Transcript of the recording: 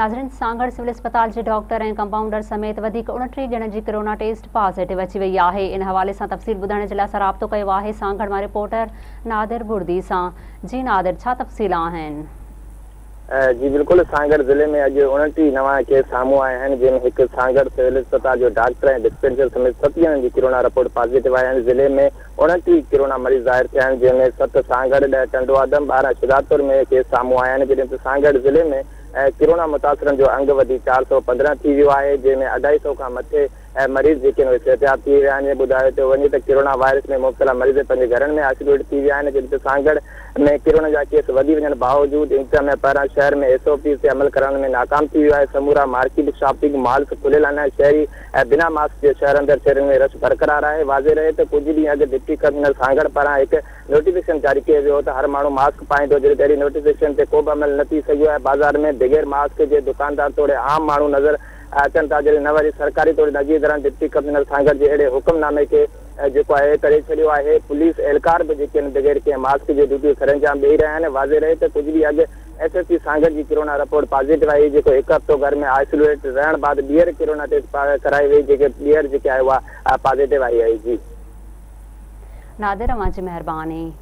नाज़रीन, सांगहड़ सिविल अस्पताल के डॉक्टर और कंपाउंडर समेत वधीक 29 ॼणनि जी कोरोना टेस्ट पॉजिटिव अची वई है। इन हवाले से तफ़सील ॿुधाइण जे लाइ असां राब्तो कयो आहे सांगहड़ मां रिपोर्टर नादर बड़दी सां। जी नादर, छा तफ़सील आहिनि? जी बिल्कुल, सांगहड़ जिले में अॼु 29 नवां केस साम्हूं आया आहिनि, जंहिंमें हिकु सांगहड़ सिविल अस्पताल जो डॉक्टर ऐं डिस्पेंसर समेत 7 ॼणनि जी कोरोना रिपोर्ट पॉजिटिव आया आहिनि। जिले में 29 कोरोना मरीज़ ज़ाहिर थिया आहिनि, जंहिंमें 7 सांगहड़, 10 टंडवादम, 12 शिदातपुर में केस साम्हूं आया आहिनि। जॾहिं त सांगहड़ जिले में कोरोना मुतासिरनि जो अंग वधी 415 थी वियो आहे, जंहिंमें 250 खां मथे मरीज़ जेके एहतियात थी विया आहिनि। ॿुधायो थो वञे त कोरोना वायरस में मुब्तला मरीज़ पंहिंजे घरनि में आइसोलेट थी विया आहिनि। जॾहिं त सांगहड़ में कोरोना जा केस वधी वञण बावजूदि इंतिहा में पारां शहर में SOP ते अमल करण में नाकाम थी वियो आहे। समूरा मार्केट, शॉपिंग मॉल्स खुलियल आहिनि। शहरी बिना मास्क जे शहर अंदरि शहरनि में रश बरक़रार आहे। वाज़े रहे त कुझु ॾींहं अॻु डिप्टी कमिश्नर सांगहड़ पारां हिकु नोटिफिकेशन जारी कयो वियो त हर माण्हू मास्क पाईंदो। जॾहिं अहिड़ी नोटिफिकेशन ते को बि अमल न थी सघियो आहे। बाज़ार में बग़ैर मास्क जे दुकानदार तोड़े आम माण्हू नज़र अचनि था। जॾहिं न वरी सरकारी तौर नज़ी दौरान डिप्टी कमिश्नर सांगहड़ जे अहिड़े हुकुमनामे खे जेको आहे करे छॾियो आहे। पुलिस एहलकार बि जेके आहिनि बग़ैर कंहिं मास्क जे ड्यूटी सरंजाम ॾेई रहिया आहिनि। वाज़े रहे त कुझु ॾींहं अॻु SSP सांगहड़ जी कोरोना रिपोर्ट पॉजिटिव आई, जेको हिकु हफ़्तो घर में आइसोलेट रहण बाद ॿीहर कोरोना टेस्ट कराई वई, जेके ॿीहर जेके आहे उहा पॉजिटिव आई आहे। जी नादिर, अवां जी महिरबानी।